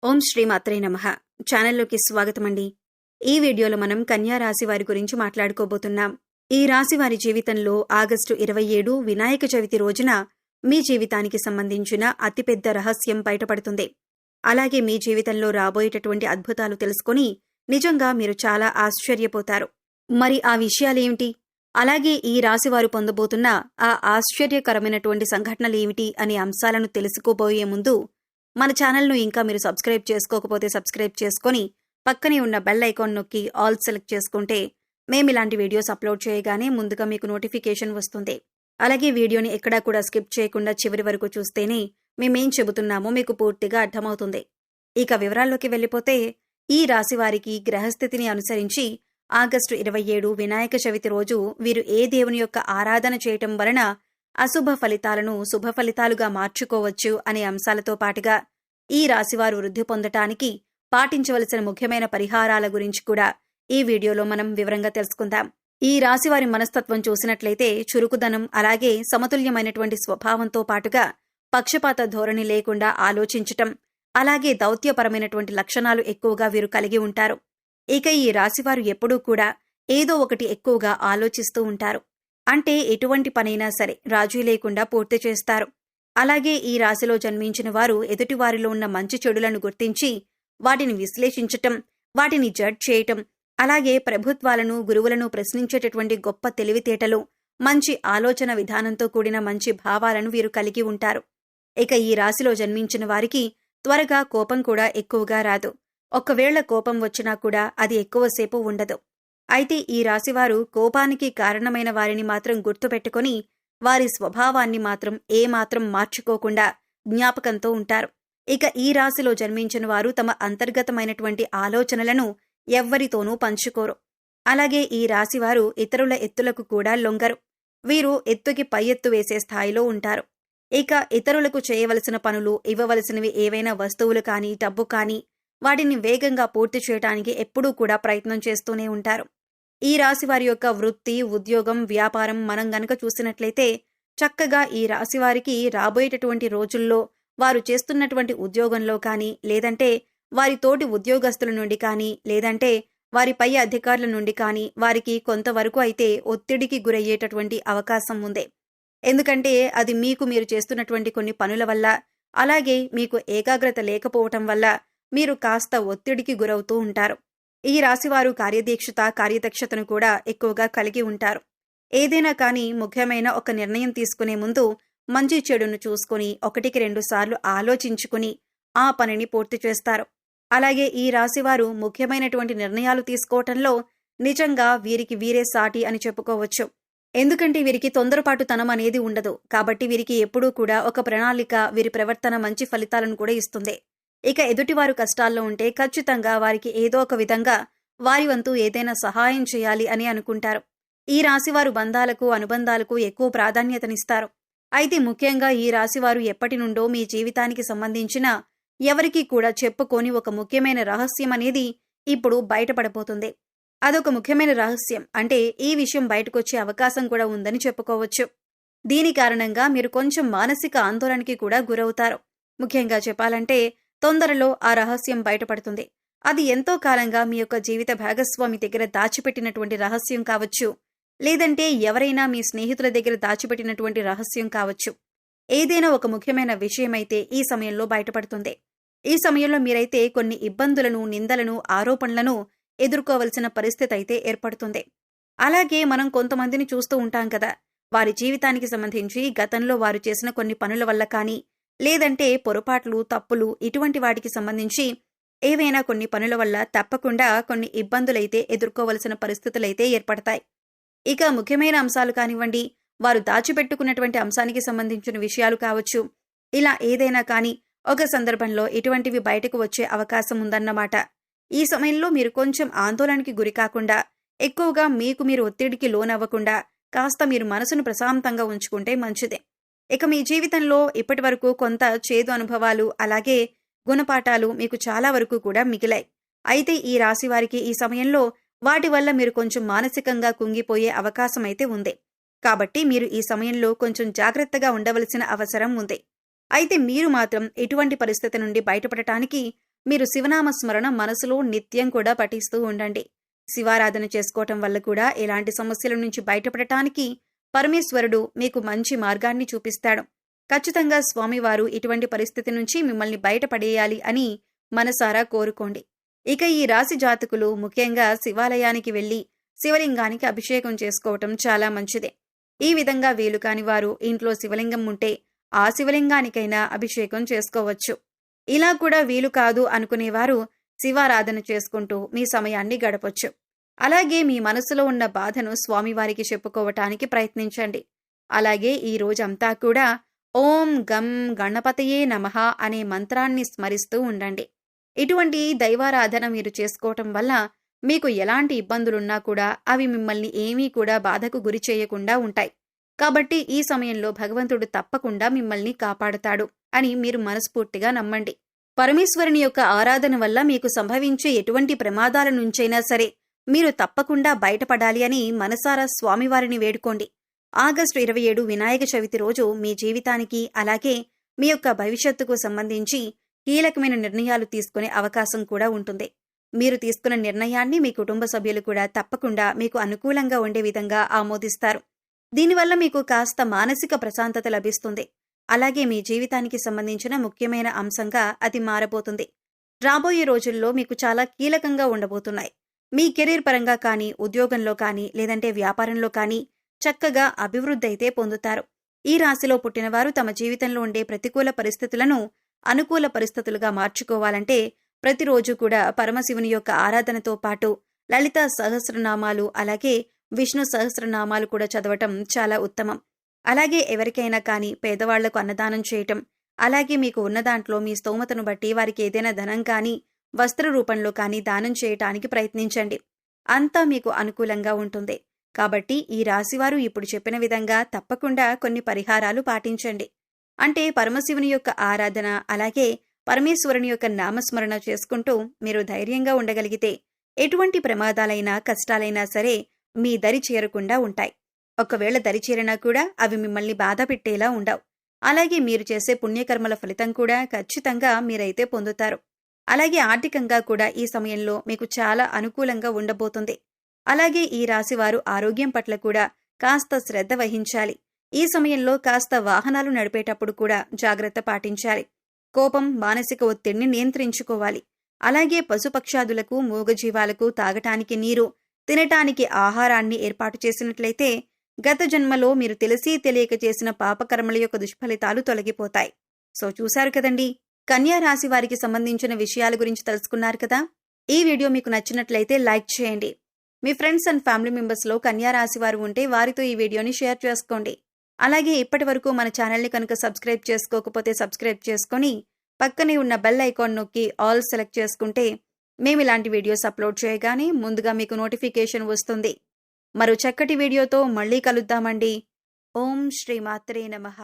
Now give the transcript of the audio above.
ఓం శ్రీ మాత్రే నమః. ఛానల్లోకి స్వాగతమండి. ఈ వీడియోలో మనం కన్యా రాశి వారి గురించి మాట్లాడుకోబోతున్నాం. ఈ రాశి వారి జీవితంలో ఆగస్టు 27 వినాయక చవితి రోజున మీ జీవితానికి సంబంధించిన అతిపెద్ద రహస్యం బయటపడుతుంది. అలాగే మీ జీవితంలో రాబోయేటటువంటి అద్భుతాలు తెలుసుకొని నిజంగా మీరు చాలా ఆశ్చర్యపోతారు. మరి ఆ విషయాలేమిటి? అలాగే ఈ రాశివారు పొందబోతున్న ఆ ఆశ్చర్యకరమైనటువంటి సంఘటనలేమిటి అనే అంశాలను తెలుసుకోబోయే ముందు మన ఛానల్ను ఇంకా మీరు సబ్స్క్రైబ్ చేసుకోకపోతే సబ్స్క్రైబ్ చేసుకొని పక్కనే ఉన్న బెల్ ఐకాన్ నొక్కి ఆల్ సెలెక్ట్ చేసుకుంటే మేమిలాంటి వీడియోస్ అప్లోడ్ చేయగానే ముందుగా మీకు నోటిఫికేషన్ వస్తుంది. అలాగే వీడియోని ఎక్కడా కూడా స్కిప్ చేయకుండా చివరి వరకు చూస్తేనే మేమేం చెబుతున్నామో మీకు పూర్తిగా అర్థమవుతుంది. ఇక వివరాల్లోకి వెళ్ళిపోతే ఈ రాశి వారికి గ్రహస్థితిని అనుసరించి ఆగస్టు 27 వినాయక చవితి రోజు వీరు ఏ దేవుని యొక్క ఆరాధన చేయటం వలన అశుభ ఫలితాలను శుభ ఫలితాలుగా మార్చుకోవచ్చు అనే అంశాలతో పాటుగా ఈ రాశివారు వృద్ధి పొందటానికి పాటించవలసిన ముఖ్యమైన పరిహారాల గురించి కూడా ఈ వీడియోలో మనం వివరంగా తెలుసుకుందాం. ఈ రాశివారి మనస్తత్వం చూసినట్లయితే చురుకుదనం అలాగే సమతుల్యమైనటువంటి స్వభావంతో పాటుగా పక్షపాత ధోరణి లేకుండా ఆలోచించటం అలాగే దౌత్యపరమైనటువంటి లక్షణాలు ఎక్కువగా వీరు కలిగి ఉంటారు. ఇక ఈ రాశివారు ఎప్పుడూ కూడా ఏదో ఒకటి ఎక్కువగా ఆలోచిస్తూ ఉంటారు. అంటే ఎటువంటి పనైనా సరే రాజీ లేకుండా పూర్తి చేస్తారు. అలాగే ఈ రాశిలో జన్మించిన వారు ఎదుటివారిలో ఉన్న మంచి చెడులను గుర్తించి వాటిని విశ్లేషించటం, వాటిని జడ్జ్ చేయటం, అలాగే ప్రభుత్వాలను గురువులను ప్రశ్నించేటటువంటి గొప్ప తెలివితేటలు, మంచి ఆలోచన విధానంతో కూడిన మంచి భావాలను వీరు కలిగి ఉంటారు. ఇక ఈ రాశిలో జన్మించిన వారికి త్వరగా కోపం కూడా ఎక్కువగా రాదు. ఒకవేళ కోపం వచ్చినా కూడా అది ఎక్కువసేపు ఉండదు. అయితే ఈ రాశివారు కోపానికి కారణమైన వారిని మాత్రం గుర్తుపెట్టుకొని వారి స్వభావాన్ని మాత్రం ఏమాత్రం మార్చుకోకుండా జ్ఞాపకంతో ఉంటారు. ఇక ఈ రాశిలో జన్మించిన వారు తమ అంతర్గతమైనటువంటి ఆలోచనలను ఎవ్వరితోనూ పంచుకోరు. అలాగే ఈ రాశివారు ఇతరుల ఎత్తులకు కూడా లొంగరు. వీరు ఎత్తుకి పై ఎత్తు వేసే స్థాయిలో ఉంటారు. ఇక ఇతరులకు చేయవలసిన పనులు, ఇవ్వవలసినవి ఏవైనా వస్తువులు కానీ డబ్బు కానీ వాటిని వేగంగా పూర్తి చేయడానికి ఎప్పుడూ కూడా ప్రయత్నం చేస్తూనే ఉంటారు. ఈ రాశివారి యొక్క వృత్తి, ఉద్యోగం, వ్యాపారం మనం గనక చూసినట్లయితే చక్కగా ఈ రాశివారికి రాబోయేటటువంటి రోజుల్లో వారు చేస్తున్నటువంటి ఉద్యోగంలో కానీ లేదంటే వారి తోటి ఉద్యోగస్తుల నుండి కానీ లేదంటే వారి పై అధికారుల నుండి కానీ వారికి కొంతవరకు అయితే ఒత్తిడికి గురయ్యేటటువంటి అవకాశం ఉంది. ఎందుకంటే అది మీరు చేస్తున్నటువంటి కొన్ని పనుల వల్ల అలాగే మీకు ఏకాగ్రత లేకపోవటం వల్ల మీరు కాస్త ఒత్తిడికి గురవుతూ ఉంటారు. ఈ రాశివారు కార్యదక్షతను కూడా ఎక్కువగా కలిగి ఉంటారు. ఏదైనా కానీ ముఖ్యమైన ఒక నిర్ణయం తీసుకునే ముందు మంచి చెడును చూసుకుని 1-2 సార్లు ఆలోచించుకుని ఆ పనిని పూర్తి చేస్తారు. అలాగే ఈ రాశివారు ముఖ్యమైనటువంటి నిర్ణయాలు తీసుకోవటంలో నిజంగా వీరికి వీరే సాటి అని చెప్పుకోవచ్చు. ఎందుకంటే వీరికి తొందరపాటుతనం అనేది ఉండదు. కాబట్టి వీరికి ఎప్పుడూ కూడా ఒక ప్రణాళిక, వీరి ప్రవర్తన మంచి ఫలితాలను కూడా ఇస్తుంది. ఇక ఎదుటివారు కష్టాల్లో ఉంటే ఖచ్చితంగా వారికి ఏదో ఒక విధంగా వారి వంతు ఏదైనా సహాయం చేయాలి అని అనుకుంటారు. ఈ రాశివారు బంధాలకు, అనుబంధాలకు ఎక్కువ ప్రాధాన్యతనిస్తారు. అయితే ముఖ్యంగా ఈ రాశివారు ఎప్పటి నుండో మీ జీవితానికి సంబంధించిన ఎవరికీ కూడా చెప్పుకోని ఒక ముఖ్యమైన రహస్యం అనేది ఇప్పుడు బయటపడబోతుంది. అదొక ముఖ్యమైన రహస్యం. అంటే ఈ విషయం బయటకొచ్చే అవకాశం కూడా ఉందని చెప్పుకోవచ్చు. దీని కారణంగా మీరు కొంచెం మానసిక ఆందోళనకి కూడా గురవుతారు. ముఖ్యంగా చెప్పాలంటే తొందరలో ఆ రహస్యం బయటపడుతుంది. అది ఎంతో కాలంగా మీ యొక్క జీవిత భాగస్వామి దగ్గర దాచిపెట్టినటువంటి రహస్యం కావచ్చు, లేదంటే ఎవరైనా మీ స్నేహితుల దగ్గర దాచిపెట్టినటువంటి రహస్యం కావచ్చు. ఏదైనా ఒక ముఖ్యమైన విషయమైతే ఈ సమయంలో బయటపడుతుంది. ఈ సమయంలో మీరైతే కొన్ని ఇబ్బందులను, నిందలను, ఆరోపణలను ఎదుర్కోవలసిన పరిస్థితి అయితే ఏర్పడుతుంది. అలాగే మనం కొంతమందిని చూస్తూ ఉంటాం కదా, వారి జీవితానికి సంబంధించి గతంలో వారు చేసిన కొన్ని పనుల వల్ల కానీ లేదంటే పొరపాట్లు, తప్పులు ఇటువంటి వాటికి సంబంధించి ఏవైనా కొన్ని పనుల వల్ల తప్పకుండా కొన్ని ఇబ్బందులైతే ఎదుర్కోవలసిన పరిస్థితులైతే ఏర్పడతాయి. ఇక ముఖ్యమైన అంశాలు కానివ్వండి, వారు దాచిపెట్టుకున్నటువంటి అంశానికి సంబంధించిన విషయాలు కావచ్చు, ఇలా ఏదైనా కానీ ఒక సందర్భంలో ఇటువంటివి బయటకు వచ్చే అవకాశం ఉందన్నమాట. ఈ సమయంలో మీరు కొంచెం ఆందోళనకి గురి కాకుండా, ఎక్కువగా మీరు ఒత్తిడికి లోనవ్వకుండా కాస్త మీరు మనసును ప్రశాంతంగా ఉంచుకుంటే మంచిదే. ఇక మీ జీవితంలో ఇప్పటి వరకు కొంత చేదు అనుభవాలు అలాగే గుణపాఠాలు మీకు చాలా వరకు కూడా మిగిలాయి. అయితే ఈ రాశి వారికి ఈ సమయంలో వాటి వల్ల మీరు కొంచెం మానసికంగా కుంగిపోయే అవకాశం అయితే ఉంది. కాబట్టి మీరు ఈ సమయంలో కొంచెం జాగ్రత్తగా ఉండవలసిన అవసరం ఉంది. అయితే మీరు మాత్రం ఇటువంటి పరిస్థితి నుండి బయటపడటానికి మీరు శివనామ స్మరణ మనసులో నిత్యం కూడా పఠిస్తూ ఉండండి. శివారాధన చేసుకోవటం వల్ల కూడా ఎలాంటి సమస్యల నుంచి బయటపడటానికి పరమేశ్వరుడు మీకు మంచి మార్గాన్ని చూపిస్తాడు. ఖచ్చితంగా స్వామివారు ఇటువంటి పరిస్థితి నుంచి మిమ్మల్ని బయటపడేయాలి అని మనసారా కోరుకోండి. ఇక ఈ రాశి జాతకులు ముఖ్యంగా శివాలయానికి వెళ్లి శివలింగానికి అభిషేకం చేసుకోవటం చాలా మంచిదే. ఈ విధంగా వీలు కాని వారు ఇంట్లో శివలింగం ఉంటే ఆ శివలింగానికైనా అభిషేకం చేసుకోవచ్చు. ఇలా కూడా వీలు కాదు అనుకునేవారు శివారాధన చేసుకుంటూ మీ సమయాన్ని గడపొచ్చు. అలాగే మీ మనసులో ఉన్న బాధను స్వామివారికి చెప్పుకోవటానికి ప్రయత్నించండి. అలాగే ఈ రోజంతా కూడా ఓం గం గణపతయే నమః అనే మంత్రాన్ని స్మరిస్తూ ఉండండి. ఇటువంటి దైవారాధన మీరు చేసుకోవటం వల్ల మీకు ఎలాంటి ఇబ్బందులున్నా కూడా అవి మిమ్మల్ని ఏమీ కూడా బాధకు గురి చేయకుండా ఉంటాయి. కాబట్టి ఈ సమయంలో భగవంతుడు తప్పకుండా మిమ్మల్ని కాపాడుతాడు అని మీరు మనస్ఫూర్తిగా నమ్మండి. పరమేశ్వరుని యొక్క ఆరాధన వల్ల మీకు సంభవించే ఎటువంటి ప్రమాదాల నుంచైనా సరే మీరు తప్పకుండా బయటపడాలి అని మనసారా స్వామివారిని వేడుకోండి. ఆగస్టు 27 వినాయక చవితి రోజు మీ జీవితానికి అలాగే మీ యొక్క భవిష్యత్తుకు సంబంధించి కీలకమైన నిర్ణయాలు తీసుకునే అవకాశం కూడా ఉంటుంది. మీరు తీసుకున్న నిర్ణయాన్ని మీ కుటుంబ సభ్యులు కూడా తప్పకుండా మీకు అనుకూలంగా ఉండే విధంగా ఆమోదిస్తారు. దీనివల్ల మీకు కాస్త మానసిక ప్రశాంతత లభిస్తుంది. అలాగే మీ జీవితానికి సంబంధించిన ముఖ్యమైన అంశంగా అది మారబోతుంది. రాబోయే రోజుల్లో మీకు చాలా కీలకంగా ఉండబోతున్నాయి. మీ కెరీర్ పరంగా కానీ, ఉద్యోగంలో కానీ, లేదంటే వ్యాపారంలో కానీ చక్కగా అభివృద్ధి అయితే పొందుతారు. ఈ రాశిలో పుట్టినవారు తమ జీవితంలో ఉండే ప్రతికూల పరిస్థితులను అనుకూల పరిస్థితులుగా మార్చుకోవాలంటే ప్రతిరోజు కూడా పరమశివుని యొక్క ఆరాధనతో పాటు లలిత సహస్రనామాలు అలాగే విష్ణు సహస్రనామాలు కూడా చదవటం చాలా ఉత్తమం. అలాగే ఎవరికైనా కానీ పేదవాళ్లకు అన్నదానం చేయటం, అలాగే మీకు ఉన్న దాంట్లో మీ స్తోమతను బట్టి వారికి ఏదైనా ధనం కానీ వస్త్ర రూపంలో కానీ దానం చేయటానికి ప్రయత్నించండి. అంతా మీకు అనుకూలంగా ఉంటుంది. కాబట్టి ఈ రాశివారు ఇప్పుడు చెప్పిన విధంగా తప్పకుండా కొన్ని పరిహారాలు పాటించండి. అంటే పరమశివుని యొక్క ఆరాధన అలాగే పరమేశ్వరుని యొక్క నామస్మరణ చేసుకుంటూ మీరు ధైర్యంగా ఉండగలిగితే ఎటువంటి ప్రమాదాలైనా కష్టాలైనా సరే మీ దరి చేరకుండా ఉంటాయి. ఒకవేళ దరి చేరినా కూడా అవి మిమ్మల్ని బాధ పెట్టేలా ఉండవు. అలాగే మీరు చేసే పుణ్యకర్మల ఫలితం కూడా ఖచ్చితంగా మీరైతే పొందుతారు. అలాగే ఆర్థికంగా కూడా ఈ సమయంలో మీకు చాలా అనుకూలంగా ఉండబోతుంది. అలాగే ఈ రాశివారు ఆరోగ్యం పట్ల కూడా కాస్త శ్రద్ధ వహించాలి. ఈ సమయంలో కాస్త వాహనాలు నడిపేటప్పుడు కూడా జాగ్రత్త పాటించాలి. కోపం, మానసిక ఒత్తిడిని నియంత్రించుకోవాలి. అలాగే పశుపక్షాదులకు, మూగజీవాలకు తాగటానికి నీరు, తినటానికి ఆహారాన్ని ఏర్పాటు చేసినట్లయితే గత జన్మలో మీరు తెలిసి తెలియక చేసిన పాపకర్మల యొక్క దుష్ఫలితాలు తొలగిపోతాయి. సో చూశారు కదండి, కన్యా రాశి వారికి సంబంధించిన విషయాల గురించి తెలుసుకున్నారు కదా. ఈ వీడియో మీకు నచ్చినట్లయితే లైక్ చేయండి. మీ ఫ్రెండ్స్ అండ్ ఫ్యామిలీ మెంబర్స్లో కన్యా రాశి వారు ఉంటే వారితో ఈ వీడియోని షేర్ చేసుకోండి. అలాగే ఇప్పటి వరకు మన ఛానల్ని కనుక సబ్స్క్రైబ్ చేసుకోకపోతే సబ్స్క్రైబ్ చేసుకొని పక్కనే ఉన్న బెల్ ఐకాన్ నొక్కి ఆల్ సెలెక్ట్ చేసుకుంటే మేము ఇలాంటి వీడియోస్ అప్లోడ్ చేయగానే ముందుగా మీకు నోటిఫికేషన్ వస్తుంది. మరో చక్కటి వీడియోతో మళ్ళీ కలుద్దామండి. ఓం శ్రీ మాత్రే నమః.